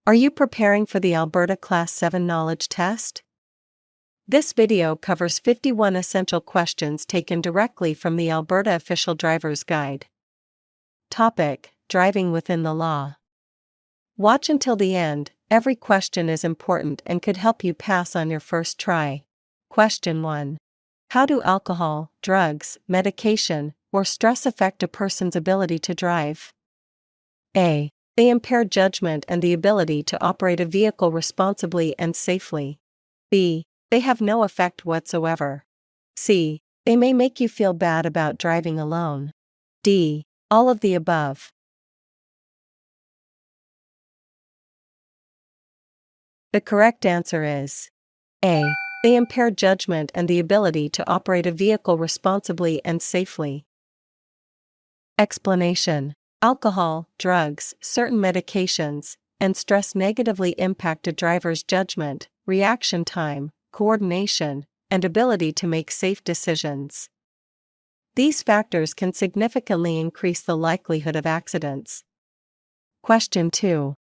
Are you preparing for the Alberta Class 7 knowledge test? This video covers 51 essential questions taken directly from the Alberta Official Driver's Guide. Topic: Driving within the law. Watch until the end. Every question is important and could help you pass on your first try. Question 1. How do alcohol, drugs, medication, or stress affect a person's ability to drive? A. They impair judgment and the ability to operate a vehicle responsibly and safely. B. They have no effect whatsoever. C. They may make you feel bad about driving alone. D. All of the above. The correct answer is A. They impair judgment and the ability to operate a vehicle responsibly and safely. Explanation: Alcohol, drugs, certain medications, and stress negatively impact a driver's judgment, reaction time, coordination, and ability to make safe decisions. These factors can significantly increase the likelihood of accidents. Question 2.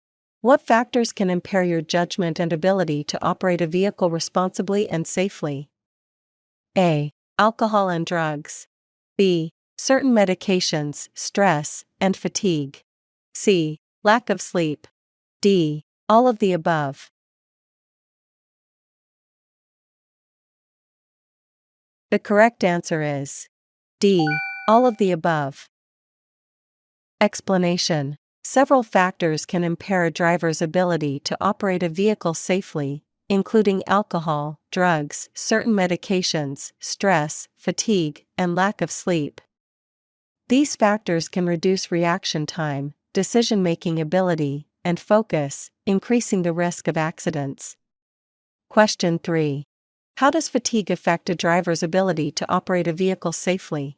What factors can impair your judgment and ability to operate a vehicle responsibly and safely? A. Alcohol and drugs. B. Certain medications, stress, and fatigue. C. Lack of sleep. D. All of the above. The correct answer is D. All of the above. Explanation: Several factors can impair a driver's ability to operate a vehicle safely, including alcohol, drugs, certain medications, stress, fatigue, and lack of sleep. These factors can reduce reaction time, decision-making ability, and focus, increasing the risk of accidents. Question 3. How does fatigue affect a driver's ability to operate a vehicle safely?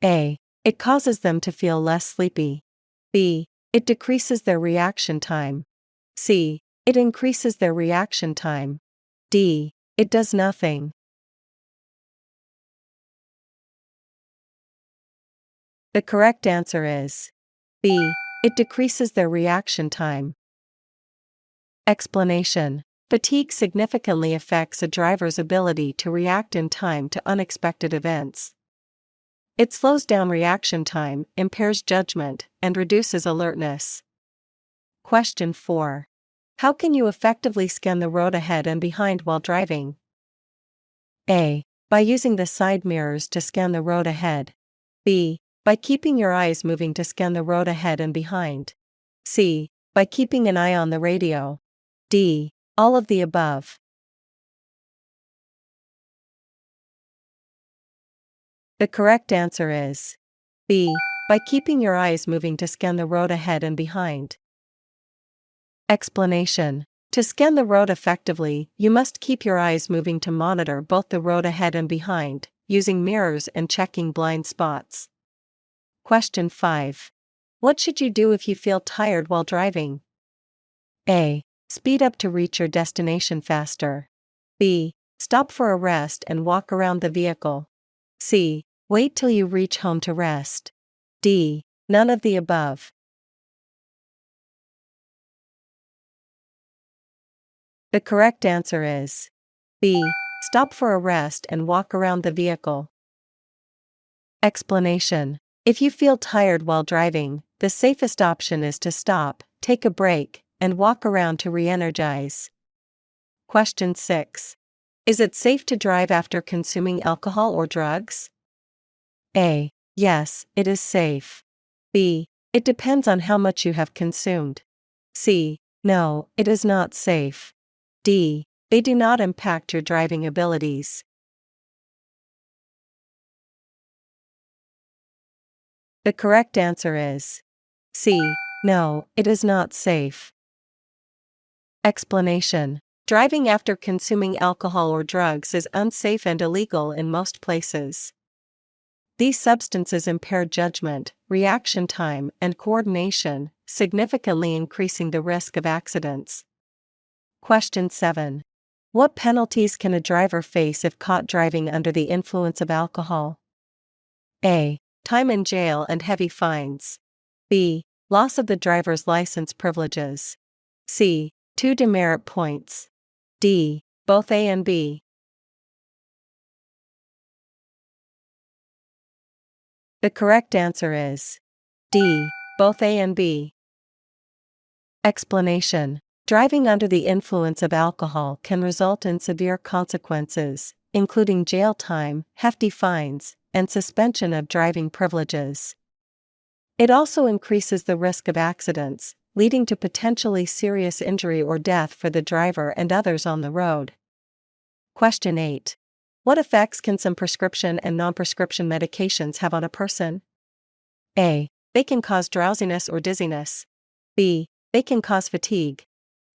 A. It causes them to feel less sleepy. B. It decreases their reaction time. C. It increases their reaction time. D. It does nothing. The correct answer is B. It decreases their reaction time. Explanation: Fatigue significantly affects a driver's ability to react in time to unexpected events. It slows down reaction time, impairs judgment, and reduces alertness. Question 4. How can you effectively scan the road ahead and behind while driving? A. By using the side mirrors to scan the road ahead. B. By keeping your eyes moving to scan the road ahead and behind. C. By keeping an eye on the radio. D. All of the above. The correct answer is B. By keeping your eyes moving to scan the road ahead and behind. Explanation: To scan the road effectively, you must keep your eyes moving to monitor both the road ahead and behind, using mirrors and checking blind spots. Question 5. What should you do if you feel tired while driving? A. Speed up to reach your destination faster. B. Stop for a rest and walk around the vehicle. C. Wait till you reach home to rest. D. None of the above. The correct answer is B. Stop for a rest and walk around the vehicle. Explanation: If you feel tired while driving, the safest option is to stop, take a break, and walk around to re-energize. Question 6. Is it safe to drive after consuming alcohol or drugs? A. Yes, it is safe. B. It depends on how much you have consumed. C. No, it is not safe. D. They do not impact your driving abilities. The correct answer is C. No, it is not safe. Explanation: Driving after consuming alcohol or drugs is unsafe and illegal in most places. These substances impair judgment, reaction time, and coordination, significantly increasing the risk of accidents. Question 7. What penalties can a driver face if caught driving under the influence of alcohol? A. Time in jail and heavy fines. B. Loss of the driver's license privileges. C. 2 demerit points. D. Both A and B. The correct answer is D. Both A and B. Explanation. Driving under the influence of alcohol can result in severe consequences, including jail time, hefty fines, and suspension of driving privileges. It also increases the risk of accidents, leading to potentially serious injury or death for the driver and others on the road. Question 8. What effects can some prescription and non-prescription medications have on a person? A. They can cause drowsiness or dizziness. B. They can cause fatigue.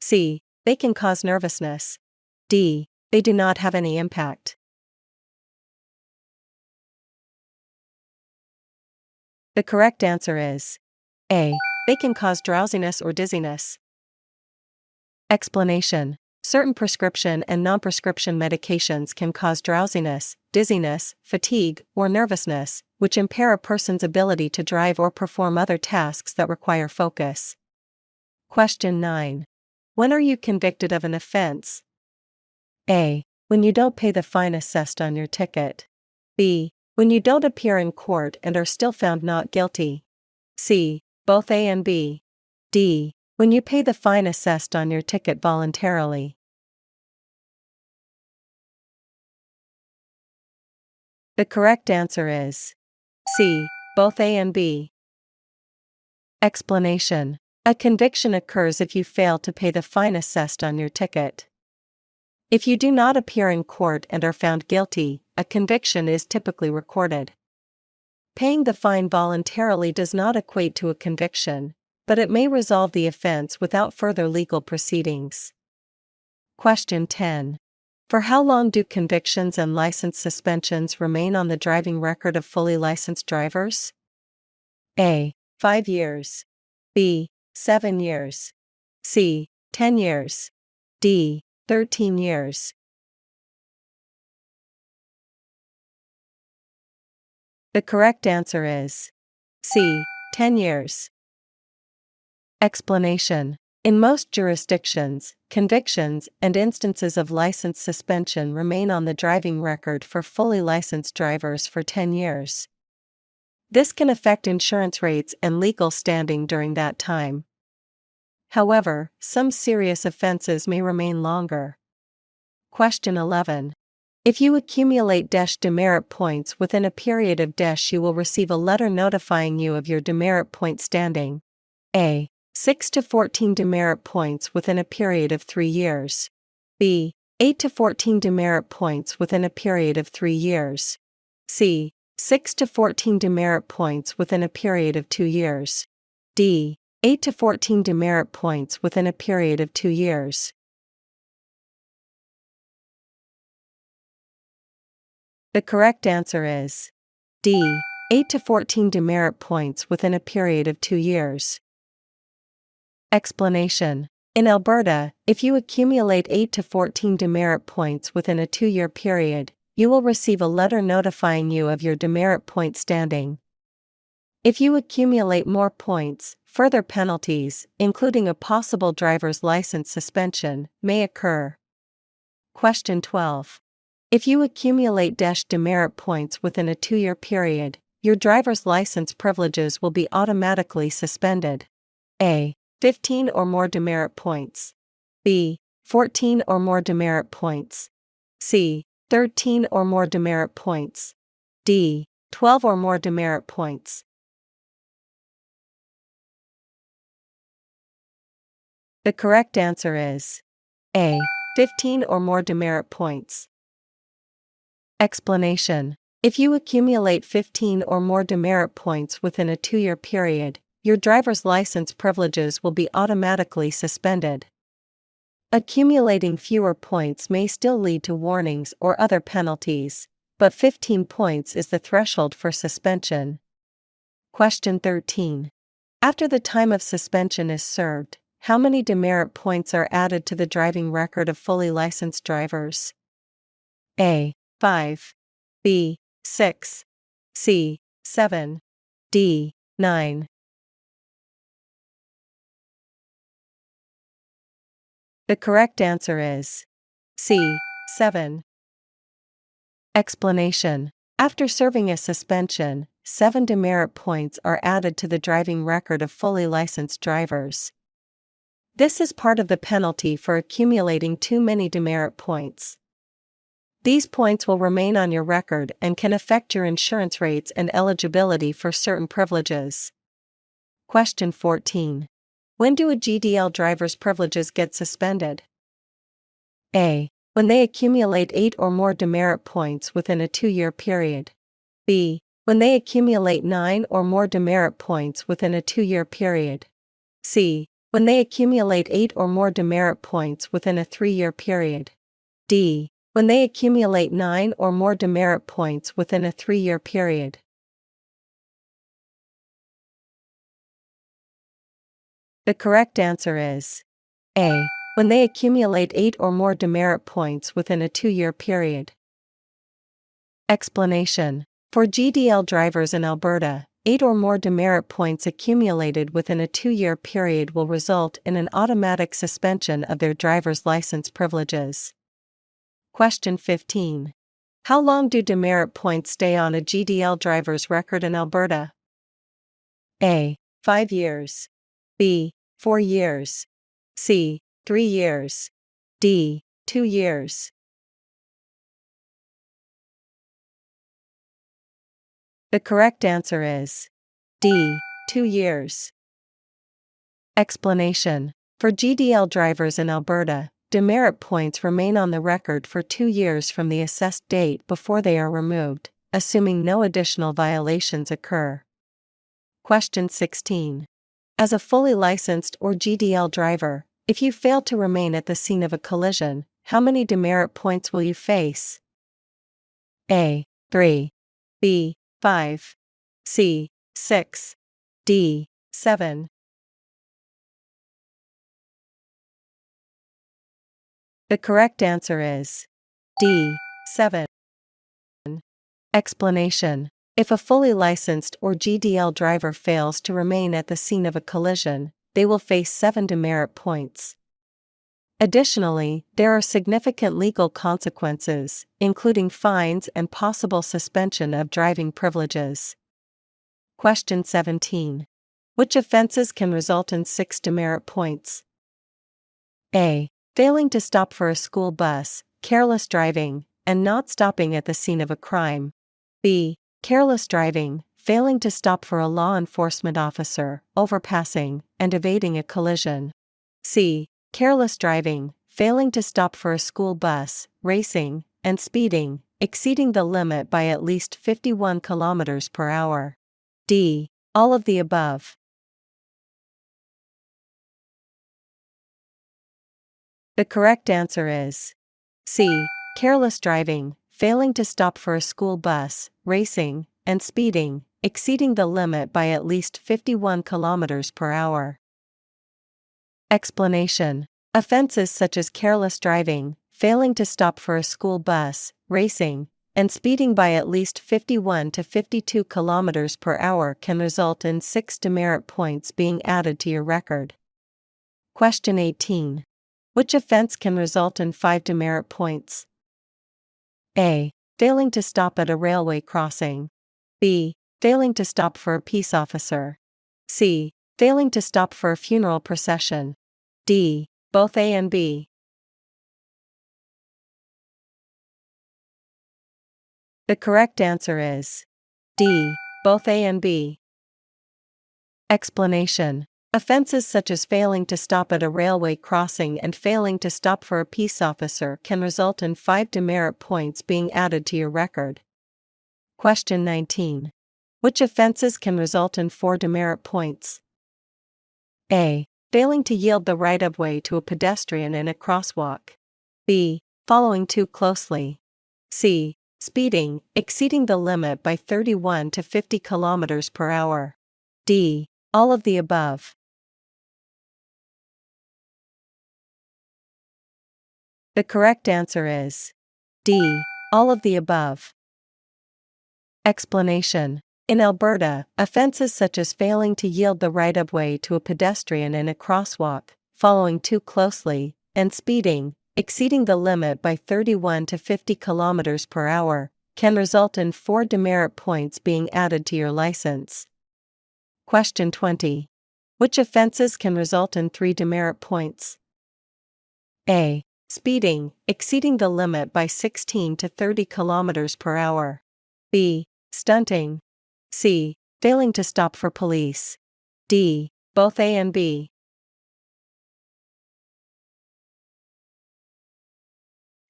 C. They can cause nervousness. D. They do not have any impact. The correct answer is A. They can cause drowsiness or dizziness. Explanation. Certain prescription and non-prescription medications can cause drowsiness, dizziness, fatigue, or nervousness, which impair a person's ability to drive or perform other tasks that require focus. Question 9. When are you convicted of an offense? A. When you don't pay the fine assessed on your ticket. B. When you don't appear in court and are still found not guilty. C. Both A and B. D. When you pay the fine assessed on your ticket voluntarily. The correct answer is C. Both A and B. Explanation. A conviction occurs if you fail to pay the fine assessed on your ticket. If you do not appear in court and are found guilty, a conviction is typically recorded. Paying the fine voluntarily does not equate to a conviction, but it may resolve the offense without further legal proceedings. Question 10. For how long do convictions and license suspensions remain on the driving record of fully licensed drivers? A. 5 years. B. 7 years. C. 10 years. D. 13 years. The correct answer is C. 10 years. Explanation. In most jurisdictions, convictions and instances of license suspension remain on the driving record for fully licensed drivers for 10 years. This can affect insurance rates and legal standing during that time. However, some serious offenses may remain longer. Question 11. If you accumulate demerit points within a period of you will receive a letter notifying you of your demerit point standing. A. 6 to 14 demerit points within a period of 3 years. B. 8 to 14 demerit points within a period of 3 years. C. 6 to 14 demerit points within a period of 2 years. D. 8 to 14 demerit points within a period of 2 years. The correct answer is D. 8 to 14 demerit points within a period of 2 years. Explanation. In Alberta, if you accumulate 8 to 14 demerit points within a 2-year period, you will receive a letter notifying you of your demerit point standing. If you accumulate more points, further penalties, including a possible driver's license suspension, may occur. Question 12. If you accumulate demerit points within a 2-year period, your driver's license privileges will be automatically suspended. A. 15 or more demerit points. B. 14 or more demerit points. C. 13 or more demerit points. D. 12 or more demerit points. The correct answer is A. 15 or more demerit points. Explanation. If you accumulate 15 or more demerit points within a 2-year period, your driver's license privileges will be automatically suspended. Accumulating fewer points may still lead to warnings or other penalties, but 15 points is the threshold for suspension. Question 13. After the time of suspension is served, how many demerit points are added to the driving record of fully licensed drivers? A. 5. B. 6. C. 7. D. 9. The correct answer is C. 7. Explanation. After serving a suspension, 7 demerit points are added to the driving record of fully licensed drivers. This is part of the penalty for accumulating too many demerit points. These points will remain on your record and can affect your insurance rates and eligibility for certain privileges. Question 14. When do a GDL driver's privileges get suspended? A. When they accumulate 8 or more demerit points within a 2-year period. B. When they accumulate 9 or more demerit points within a 2-year period. C. When they accumulate 8 or more demerit points within a 3-year period. D. When they accumulate 9 or more demerit points within a 3-year period. The correct answer is A. When they accumulate 8 or more demerit points within a 2-year period. Explanation. For GDL drivers in Alberta, 8 or more demerit points accumulated within a 2-year period will result in an automatic suspension of their driver's license privileges. Question 15. How long do demerit points stay on a GDL driver's record in Alberta? A. 5 years. B. 4 years. C. 3 years. D. 2 years. The correct answer is D. 2 years. Explanation. For GDL drivers in Alberta, demerit points remain on the record for 2 years from the assessed date before they are removed, assuming no additional violations occur. Question 16. As a fully licensed or GDL driver, if you fail to remain at the scene of a collision, how many demerit points will you face? A. 3. B. 5. C. 6. D. 7. The correct answer is D. 7. Explanation. If a fully licensed or GDL driver fails to remain at the scene of a collision, they will face 7 demerit points. Additionally, there are significant legal consequences, including fines and possible suspension of driving privileges. Question 17. Which offenses can result in 6 demerit points? A. Failing to stop for a school bus, careless driving, and not stopping at the scene of a crime. B. Careless driving, failing to stop for a law enforcement officer, overpassing, and evading a collision. C. Careless driving, failing to stop for a school bus, racing, and speeding, exceeding the limit by at least 51 km per hour. D. All of the above. The correct answer is C. Careless driving, failing to stop for a school bus, racing, and speeding, exceeding the limit by at least 51 km per hour. Explanation. Offenses such as careless driving, failing to stop for a school bus, racing, and speeding by at least 51 to 52 km per hour can result in 6 demerit points being added to your record. Question 18. Which offense can result in 5 demerit points? A. Failing to stop at a railway crossing. B. Failing to stop for a peace officer. C. Failing to stop for a funeral procession. D. Both A and B. The correct answer is D. Both A and B. Explanation. Offenses such as failing to stop at a railway crossing and failing to stop for a peace officer can result in 5 demerit points being added to your record. Question 19. Which offenses can result in 4 demerit points? A. Failing to yield the right-of-way to a pedestrian in a crosswalk. B. Following too closely. C. Speeding, exceeding the limit by 31 to 50 km per hour. D. All of the above. The correct answer is D. All of the above. Explanation. In Alberta, offenses such as failing to yield the right-of-way to a pedestrian in a crosswalk, following too closely, and speeding, exceeding the limit by 31 to 50 km per hour, can result in 4 demerit points being added to your license. Question 20. Which offenses can result in 3 demerit points? A. Speeding, exceeding the limit by 16 to 30 km per hour. B. Stunting. C. Failing to stop for police. D. Both A and B.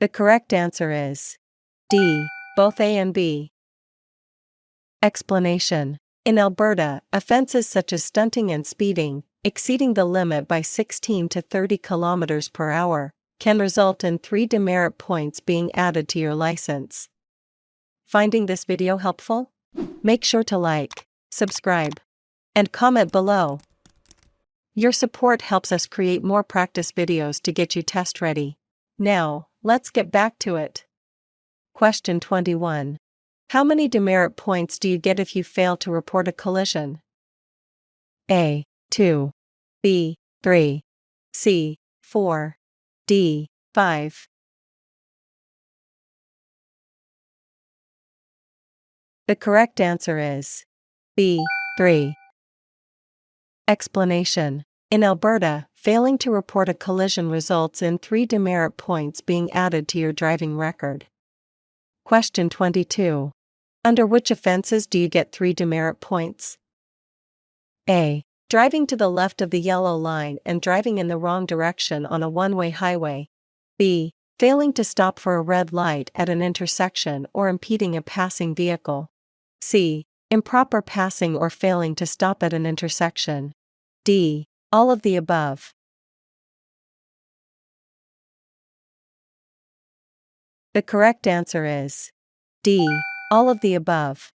The correct answer is D. Both A and B. Explanation. In Alberta, offenses such as stunting and speeding, exceeding the limit by 16 to 30 km per hour, can result in 3 demerit points being added to your license. Finding this video helpful? Make sure to like, subscribe, and comment below. Your support helps us create more practice videos to get you test ready. Now, let's get back to it. Question 21. How many demerit points do you get if you fail to report a collision? A. 2. B. 3. C. 4. D. 5. The correct answer is B. 3. Explanation. In Alberta, failing to report a collision results in 3 demerit points being added to your driving record. Question 22. Under which offenses do you get 3 demerit points? A. Driving to the left of the yellow line and driving in the wrong direction on a one-way highway. B. Failing to stop for a red light at an intersection or impeding a passing vehicle. C. Improper passing or failing to stop at an intersection. D. All of the above. The correct answer is D. All of the above.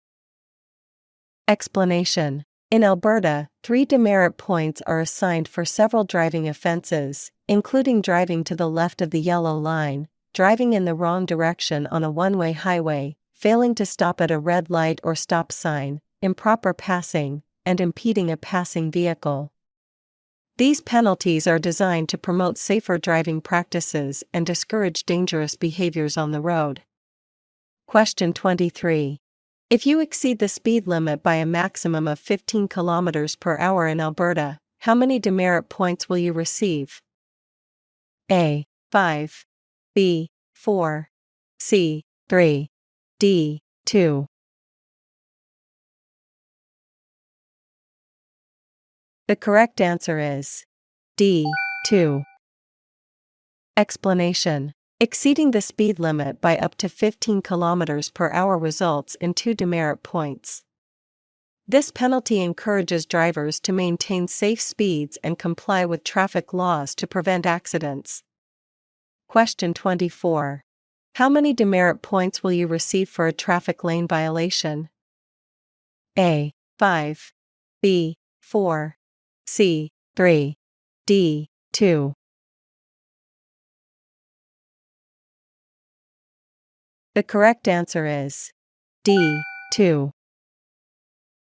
Explanation. In Alberta, 3 demerit points are assigned for several driving offenses, including driving to the left of the yellow line, driving in the wrong direction on a one-way highway, failing to stop at a red light or stop sign, improper passing, and impeding a passing vehicle. These penalties are designed to promote safer driving practices and discourage dangerous behaviors on the road. Question 23. If you exceed the speed limit by a maximum of 15 km per hour in Alberta, how many demerit points will you receive? A. 5. B. 4. C. 3. D. 2. The correct answer is D. 2. Explanation. Exceeding the speed limit by up to 15 km per hour results in 2 demerit points. This penalty encourages drivers to maintain safe speeds and comply with traffic laws to prevent accidents. Question 24. How many demerit points will you receive for a traffic lane violation? A. 5. B. 4. C. 3. D. 2. The correct answer is D. 2.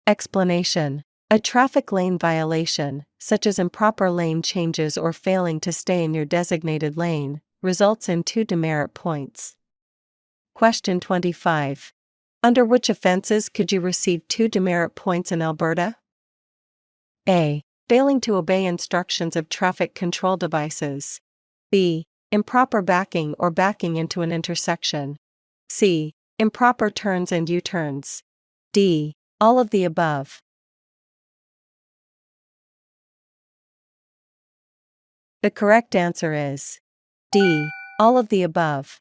Explanation. A traffic lane violation, such as improper lane changes or failing to stay in your designated lane, results in 2 demerit points. Question 25. Under which offenses could you receive 2 demerit points in Alberta? A. Failing to obey instructions of traffic control devices. B. Improper backing or backing into an intersection. C. Improper turns and U-turns. D. All of the above. The correct answer is D. All of the above.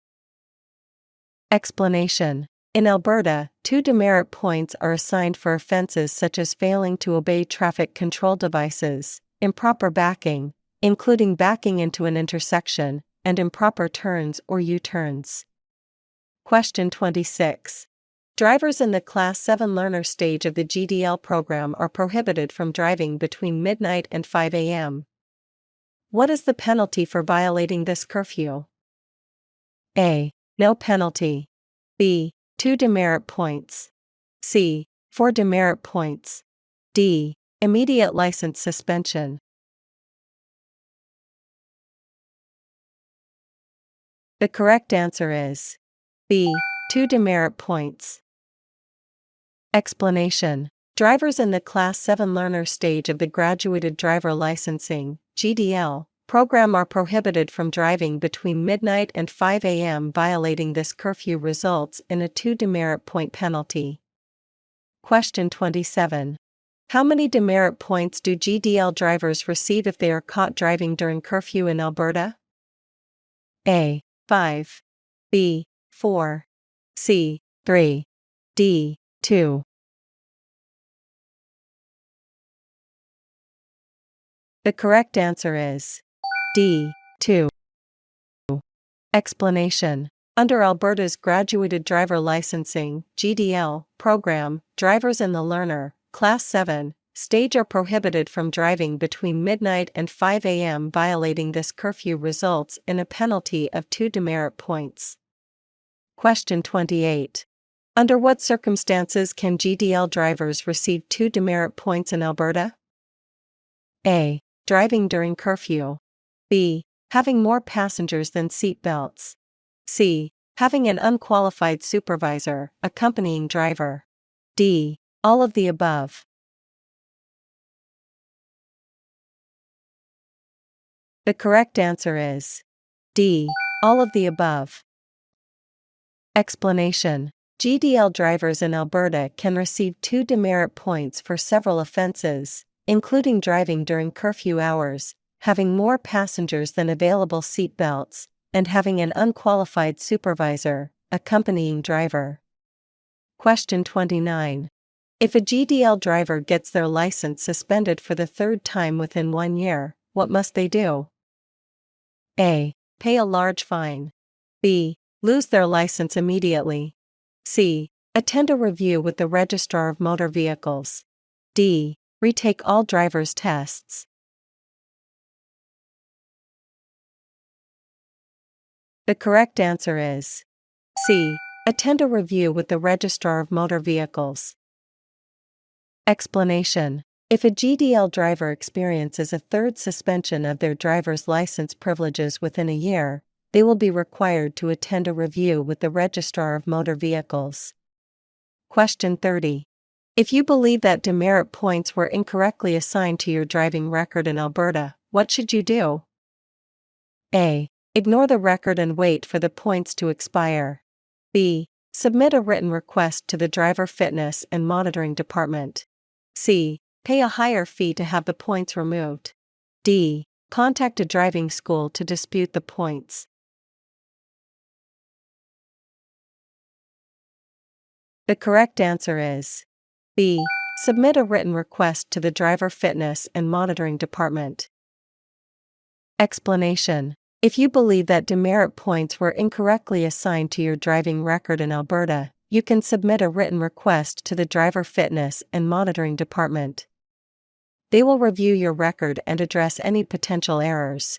Explanation. In Alberta, 2 demerit points are assigned for offenses such as failing to obey traffic control devices, improper backing, including backing into an intersection, and improper turns or U-turns. Question 26. Drivers in the Class 7 learner stage of the GDL program are prohibited from driving between midnight and 5 a.m. What is the penalty for violating this curfew? A. No penalty. B. 2 demerit points. C. 4 demerit points. D. Immediate license suspension. The correct answer is B. 2 demerit points. Explanation. Drivers in the Class 7 learner stage of the Graduated Driver Licensing (GDL) program are prohibited from driving between midnight and 5 a.m. Violating this curfew results in a 2 demerit point penalty. Question 27. How many demerit points do GDL drivers receive if they are caught driving during curfew in Alberta? A. 5. B. 4. C. 3. D. 2. The correct answer is D. 2. Explanation. Under Alberta's Graduated Driver Licensing (GDL) program, drivers in the learner, Class 7, stage are prohibited from driving between midnight and 5 a.m. Violating this curfew results in a penalty of 2 demerit points. Question 28. Under what circumstances can GDL drivers receive 2 demerit points in Alberta? A. Driving during curfew. B. Having more passengers than seatbelts. C. Having an unqualified supervisor, accompanying driver. D. All of the above. The correct answer is D. All of the above. Explanation. GDL drivers in Alberta can receive 2 demerit points for several offenses, including driving during curfew hours, having more passengers than available seatbelts, and having an unqualified supervisor, accompanying driver. Question 29. If a GDL driver gets their license suspended for the 3rd time within 1 year, what must they do? A. Pay a large fine. B. Lose their license immediately. C. Attend a review with the Registrar of Motor Vehicles. D. Retake all driver's tests. The correct answer is C. Attend a review with the Registrar of Motor Vehicles. Explanation. If a GDL driver experiences a 3rd suspension of their driver's license privileges within a year, they will be required to attend a review with the Registrar of Motor Vehicles. Question 30. If you believe that demerit points were incorrectly assigned to your driving record in Alberta, what should you do? A. Ignore the record and wait for the points to expire. B. Submit a written request to the Driver Fitness and Monitoring Department. C. Pay a higher fee to have the points removed. D. Contact a driving school to dispute the points. The correct answer is B. Submit a written request to the Driver Fitness and Monitoring Department. Explanation. If you believe that demerit points were incorrectly assigned to your driving record in Alberta, you can submit a written request to the Driver Fitness and Monitoring Department. They will review your record and address any potential errors.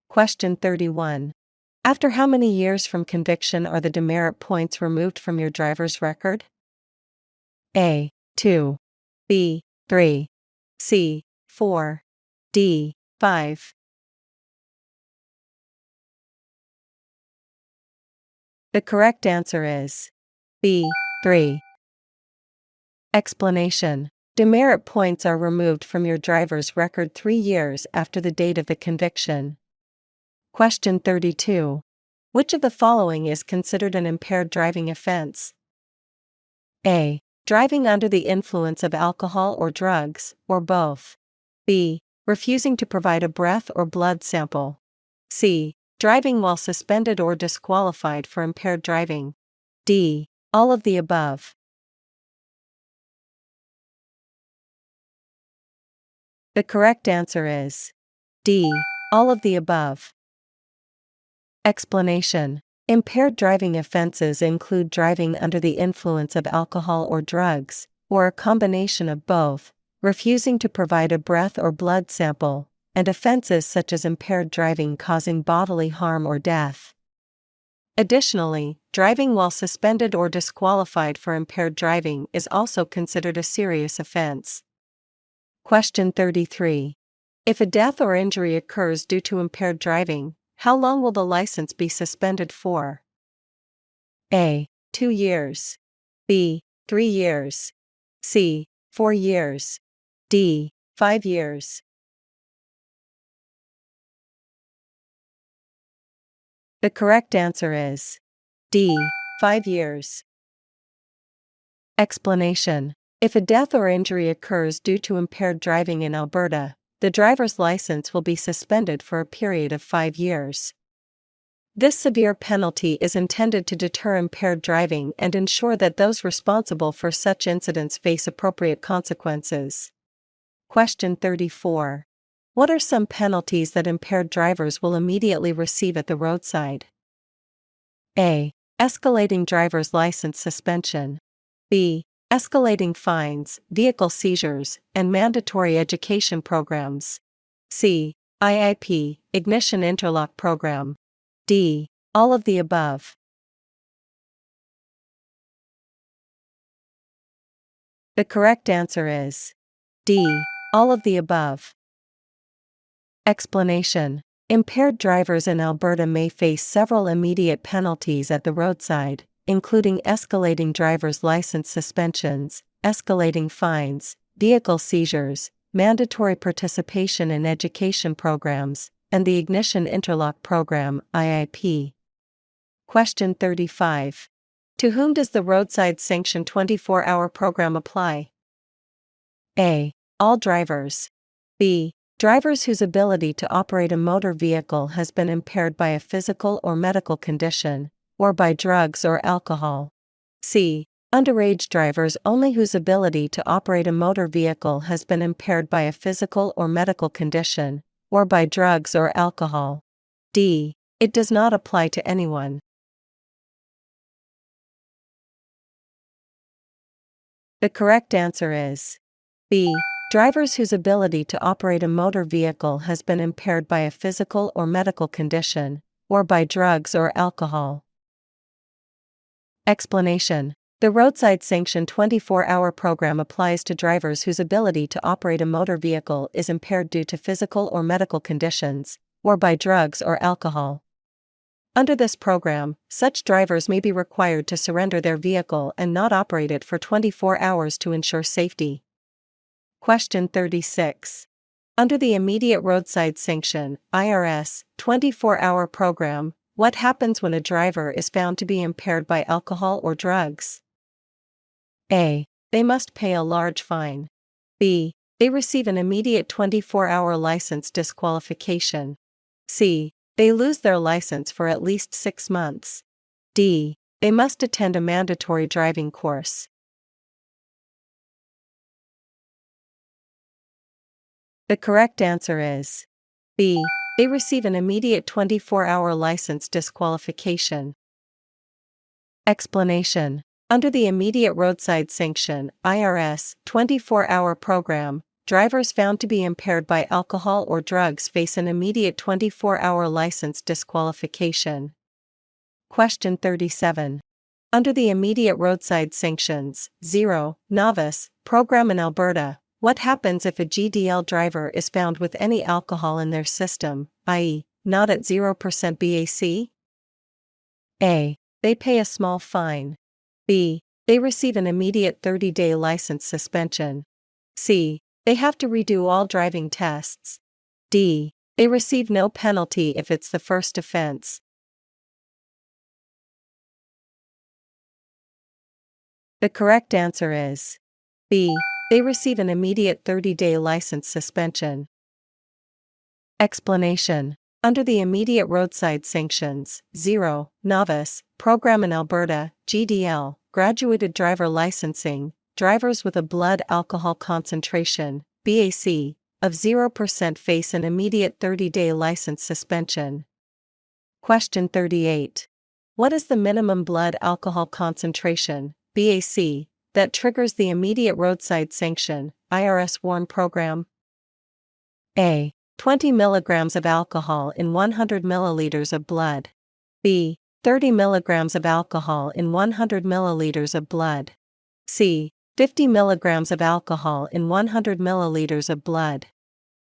Question 31. After how many years from conviction are the demerit points removed from your driver's record? A. 2. B. 3. C. 4. D. 5. The correct answer is B. 3. Explanation. Demerit points are removed from your driver's record 3 years after the date of the conviction. Question 32. Which of the following is considered an impaired driving offense? A. Driving under the influence of alcohol or drugs, or both. B. Refusing to provide a breath or blood sample. C. Driving while suspended or disqualified for impaired driving. D. All of the above. The correct answer is D. All of the above. Explanation. Impaired driving offenses include driving under the influence of alcohol or drugs, or a combination of both, refusing to provide a breath or blood sample, and offenses such as impaired driving causing bodily harm or death. Additionally, driving while suspended or disqualified for impaired driving is also considered a serious offense. Question 33. If a death or injury occurs due to impaired driving, How long will the license be suspended for? A. 2 years. B. 3 years. C. 4 years. D. 5 years. The correct answer is D. 5 years. Explanation. If a death or injury occurs due to impaired driving in Alberta, the driver's license will be suspended for a period of 5 years. This severe penalty is intended to deter impaired driving and ensure that those responsible for such incidents face appropriate consequences. Question 34. What are some penalties that impaired drivers will immediately receive at the roadside? A. Escalating driver's license suspension. B. Escalating fines, vehicle seizures, and mandatory education programs. C. IIP, ignition interlock program. D. All of the above. The correct answer is D. All of the above. Explanation. Impaired drivers in Alberta may face several immediate penalties at the roadside, including escalating driver's license suspensions, escalating fines, vehicle seizures, mandatory participation in education programs, and the Ignition Interlock Program (IIP). Question 35. To whom does the Roadside Sanction 24-hour program apply? A. All drivers. B. Drivers whose ability to operate a motor vehicle has been impaired by a physical or medical condition, or by drugs or alcohol. C. Underage drivers only whose ability to operate a motor vehicle has been impaired by a physical or medical condition, or by drugs or alcohol. D. It does not apply to anyone. The correct answer is B. Drivers whose ability to operate a motor vehicle has been impaired by a physical or medical condition, or by drugs or alcohol. Explanation. The Roadside Sanction 24-hour program applies to drivers whose ability to operate a motor vehicle is impaired due to physical or medical conditions, or by drugs or alcohol. Under this program, such drivers may be required to surrender their vehicle and not operate it for 24 hours to ensure safety. Question 36. Under the Immediate Roadside Sanction (IRS) 24-hour program, what happens when a driver is found to be impaired by alcohol or drugs? A. They must pay a large fine. B. They receive an immediate 24-hour license disqualification. C. They lose their license for at least 6 months. D. They must attend a mandatory driving course. The correct answer is B. They receive an immediate 24-hour license disqualification. Explanation. Under the Immediate Roadside Sanction (IRS) 24-hour program, drivers found to be impaired by alcohol or drugs face an immediate 24-hour license disqualification. Question 37. Under the Immediate Roadside Sanctions (0) Novice program in Alberta, what happens if a GDL driver is found with any alcohol in their system, i.e., not at 0% BAC? A. They pay a small fine. B. They receive an immediate 30-day license suspension. C. They have to redo all driving tests. D. They receive no penalty if it's the first offense. The correct answer is B. They receive an immediate 30-day license suspension. Explanation. Under the Immediate Roadside Sanctions (0) Novice program in Alberta, GDL, graduated driver licensing, drivers with a blood alcohol concentration, BAC, of 0% face an immediate 30-day license suspension. Question 38. What is the minimum blood alcohol concentration, BAC, that triggers the Immediate Roadside Sanction (IRS warn program? A. 20 mg of alcohol in 100 ml of blood. B. 30 mg of alcohol in 100 ml of blood. C. 50 mg of alcohol in 100 ml of blood.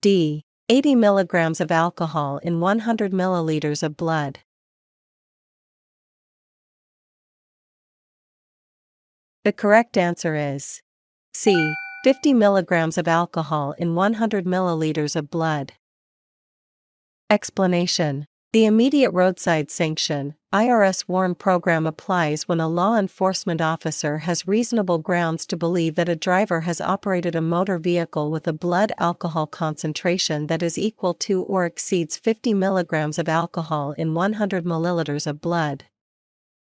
D. 80 milligrams of alcohol in 100 milliliters of blood. The correct answer is C. 50 milligrams of alcohol in 100 milliliters of blood. Explanation. The Immediate Roadside Sanction (IRS warn) program applies when a law enforcement officer has reasonable grounds to believe that a driver has operated a motor vehicle with a blood alcohol concentration that is equal to or exceeds 50 milligrams of alcohol in 100 milliliters of blood.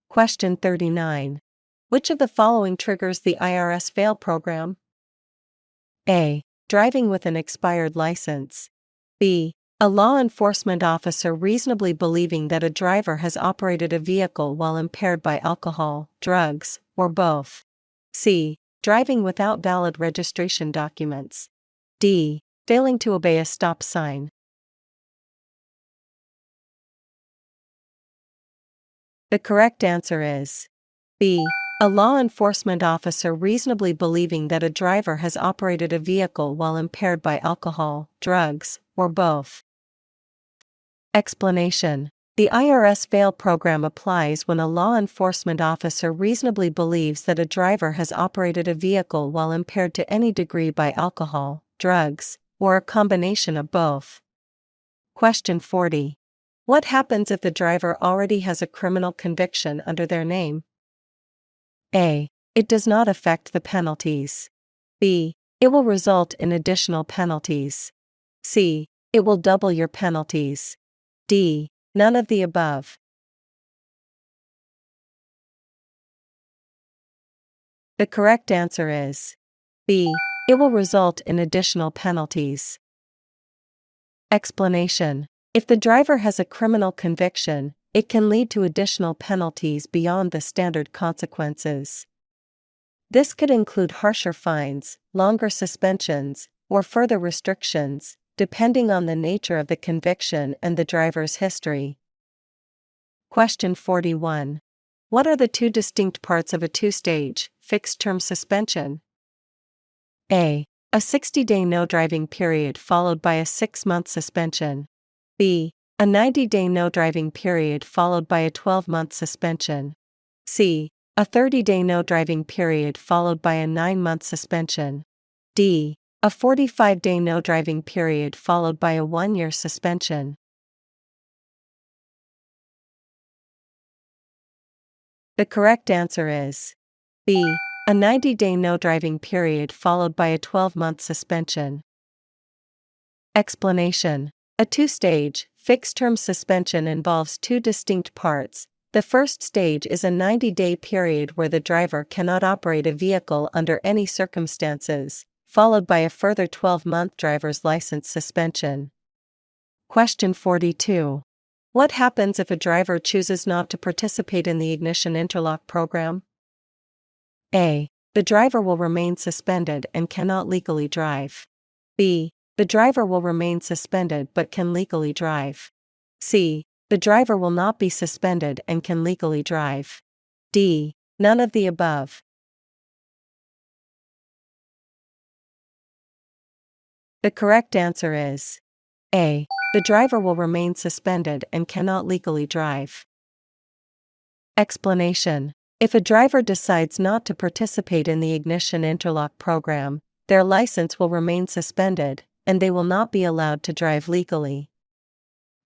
Question 39. Which of the following triggers the IRS fail program? A. Driving with an expired license. B. A law enforcement officer reasonably believing that a driver has operated a vehicle while impaired by alcohol, drugs, or both. C. Driving without valid registration documents. D. Failing to obey a stop sign. The correct answer is B. A law enforcement officer reasonably believing that a driver has operated a vehicle while impaired by alcohol, drugs, or both. Explanation. The IRS fail program applies when a law enforcement officer reasonably believes that a driver has operated a vehicle while impaired to any degree by alcohol, drugs, or a combination of both. Question 40. What happens if the driver already has a criminal conviction under their name? A. It does not affect the penalties. B. It will result in additional penalties. C. It will double your penalties. D. None of the above. The correct answer is B. It will result in additional penalties. Explanation. If the driver has a criminal conviction, it can lead to additional penalties beyond the standard consequences. This could include harsher fines, longer suspensions, or further restrictions, depending on the nature of the conviction and the driver's history. Question 41. What are the two distinct parts of a two-stage, fixed-term suspension? A. A 60-day no-driving period followed by a 6-month suspension. B. A 90-day no-driving period followed by a 12-month suspension. C. A 30-day no-driving period followed by a 9-month suspension. D. A 45-day no-driving period followed by a 1-year suspension. The correct answer is B. A 90-day no-driving period followed by a 12-month suspension. Explanation. A two-stage, fixed-term suspension involves two distinct parts. The first stage is a 90-day period where the driver cannot operate a vehicle under any circumstances, followed by a further 12-month driver's license suspension. Question 42. What happens if a driver chooses not to participate in the ignition interlock program? A. The driver will remain suspended and cannot legally drive. B. The driver will remain suspended but can legally drive. C. The driver will not be suspended and can legally drive. D. None of the above. The correct answer is A. The driver will remain suspended and cannot legally drive. Explanation. If a driver decides not to participate in the ignition interlock program, their license will remain suspended, and they will not be allowed to drive legally.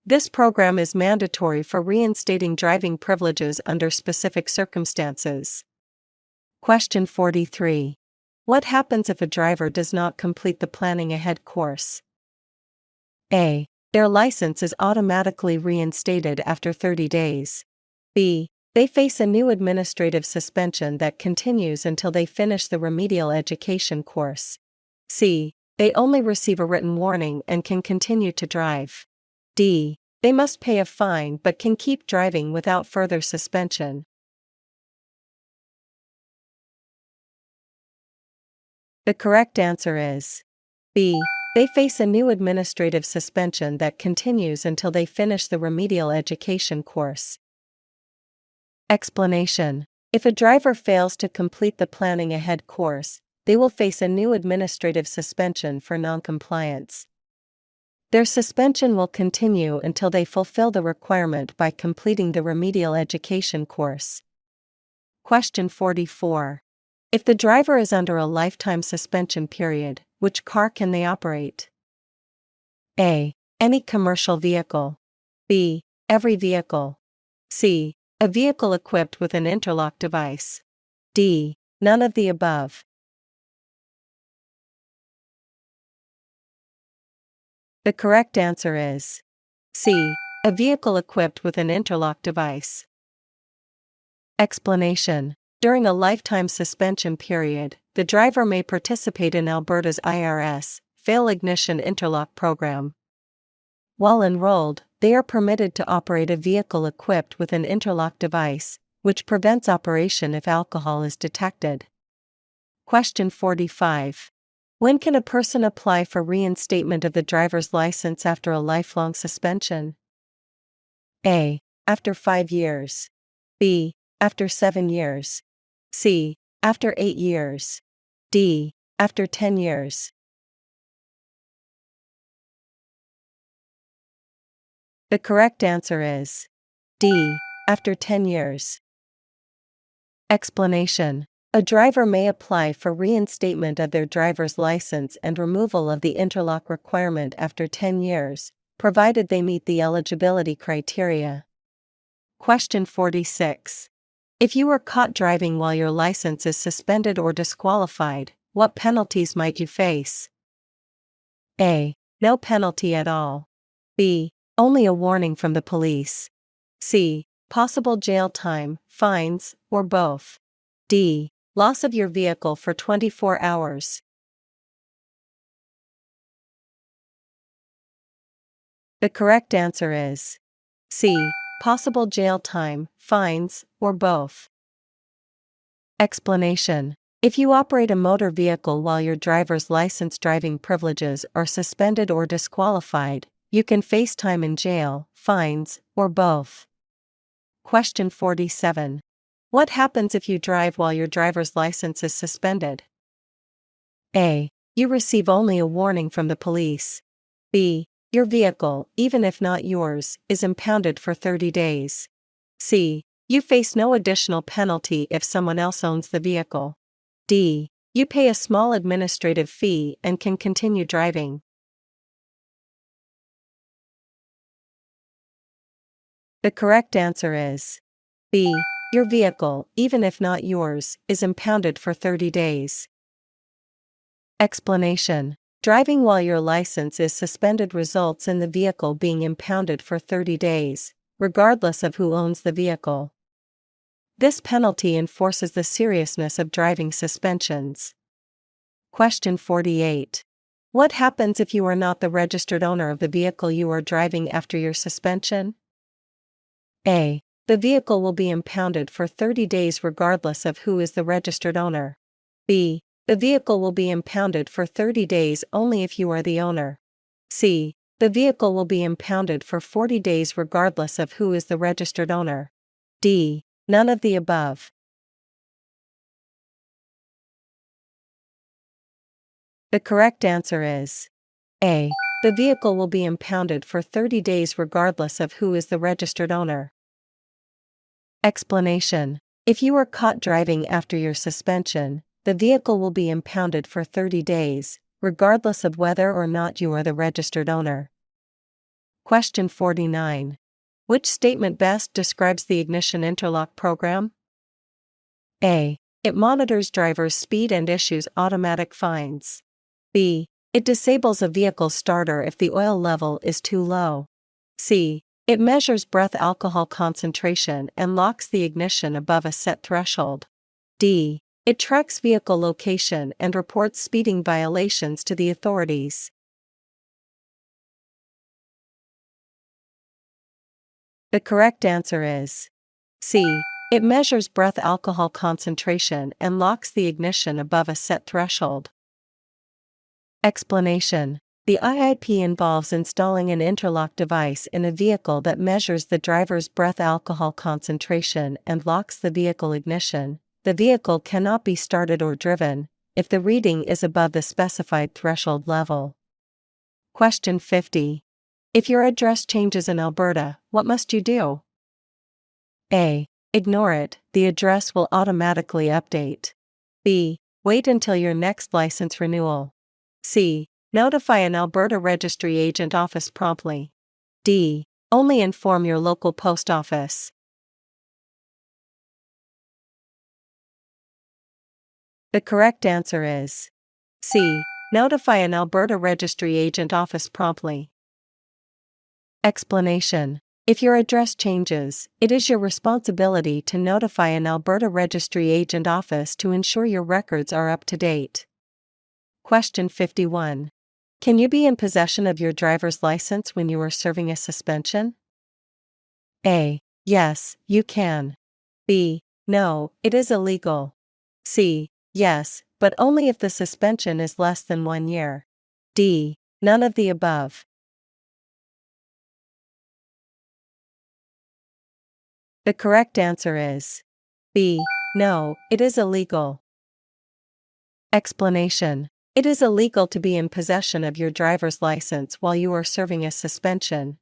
This program is mandatory for reinstating driving privileges under specific circumstances. Question 43. What happens if a driver does not complete the planning ahead course? A. Their license is automatically reinstated after 30 days. B. They face a new administrative suspension that continues until they finish the remedial education course. C. They only receive a written warning and can continue to drive. D. They must pay a fine but can keep driving without further suspension. The correct answer is B. They face a new administrative suspension that continues until they finish the remedial education course. Explanation. If a driver fails to complete the planning ahead course, they will face a new administrative suspension for noncompliance. Their suspension will continue until they fulfill the requirement by completing the remedial education course. Question 44. If the driver is under a lifetime suspension period, which car can they operate? A. Any commercial vehicle. B. Every vehicle. C. A vehicle equipped with an interlock device. D. None of the above. The correct answer is C. A vehicle equipped with an interlock device. Explanation. During a lifetime suspension period, the driver may participate in Alberta's IRS Fail Ignition Interlock program. While enrolled, they are permitted to operate a vehicle equipped with an interlock device, which prevents operation if alcohol is detected. Question 45. When can a person apply for reinstatement of the driver's license after a lifelong suspension? A. After 5 years. B. After 7 years. C. After 8 years. D. After 10 years. The correct answer is D. After 10 years. Explanation. A driver may apply for reinstatement of their driver's license and removal of the interlock requirement after 10 years, provided they meet the eligibility criteria. Question 46. If you were caught driving while your license is suspended or disqualified, what penalties might you face? A. No penalty at all. B. Only a warning from the police. C. Possible jail time, fines, or both. D. Loss of your vehicle for 24 hours. The correct answer is C. Possible jail time, fines, or both. Explanation. If you operate a motor vehicle while your driver's license driving privileges are suspended or disqualified, you can face time in jail, fines, or both. Question 47. What happens if you drive while your driver's license is suspended? A. You receive only a warning from the police. B. Your vehicle, even if not yours, is impounded for 30 days. C. You face no additional penalty if someone else owns the vehicle. D. You pay a small administrative fee and can continue driving. The correct answer is B. Your vehicle, even if not yours, is impounded for 30 days. Explanation. Driving while your license is suspended results in the vehicle being impounded for 30 days, regardless of who owns the vehicle. This penalty enforces the seriousness of driving suspensions. Question 48. What happens if you are not the registered owner of the vehicle you are driving after your suspension? A. The vehicle will be impounded for 30 days regardless of who is the registered owner. B. The vehicle will be impounded for 30 days only if you are the owner. C. The vehicle will be impounded for 40 days regardless of who is the registered owner. D. None of the above. The correct answer is A. The vehicle will be impounded for 30 days regardless of who is the registered owner. Explanation. If you are caught driving after your suspension, the vehicle will be impounded for 30 days, regardless of whether or not you are the registered owner. Question 49. Which statement best describes the ignition interlock program? A. It monitors driver's speed and issues automatic fines. B. It disables a vehicle starter if the oil level is too low. C. It measures breath alcohol concentration and locks the ignition above a set threshold. D. It tracks vehicle location and reports speeding violations to the authorities. The correct answer is C. It measures breath alcohol concentration and locks the ignition above a set threshold. Explanation. The IIP involves installing an interlock device in a vehicle that measures the driver's breath alcohol concentration and locks the vehicle ignition. The vehicle cannot be started or driven if the reading is above the specified threshold level. Question 50. If your address changes in Alberta, what must you do? A. Ignore it, the address will automatically update. B. Wait until your next license renewal. C. Notify an Alberta Registry Agent office promptly. D. Only inform your local post office. The correct answer is C. Notify an Alberta Registry Agent office promptly. Explanation. If your address changes, it is your responsibility to notify an Alberta Registry Agent office to ensure your records are up to date. Question 51. Can you be in possession of your driver's license when you are serving a suspension? A. Yes, you can. B. No, it is illegal. C. Yes, but only if the suspension is less than 1 year. D. None of the above. The correct answer is B. No, it is illegal. Explanation. It is illegal to be in possession of your driver's license while you are serving a suspension.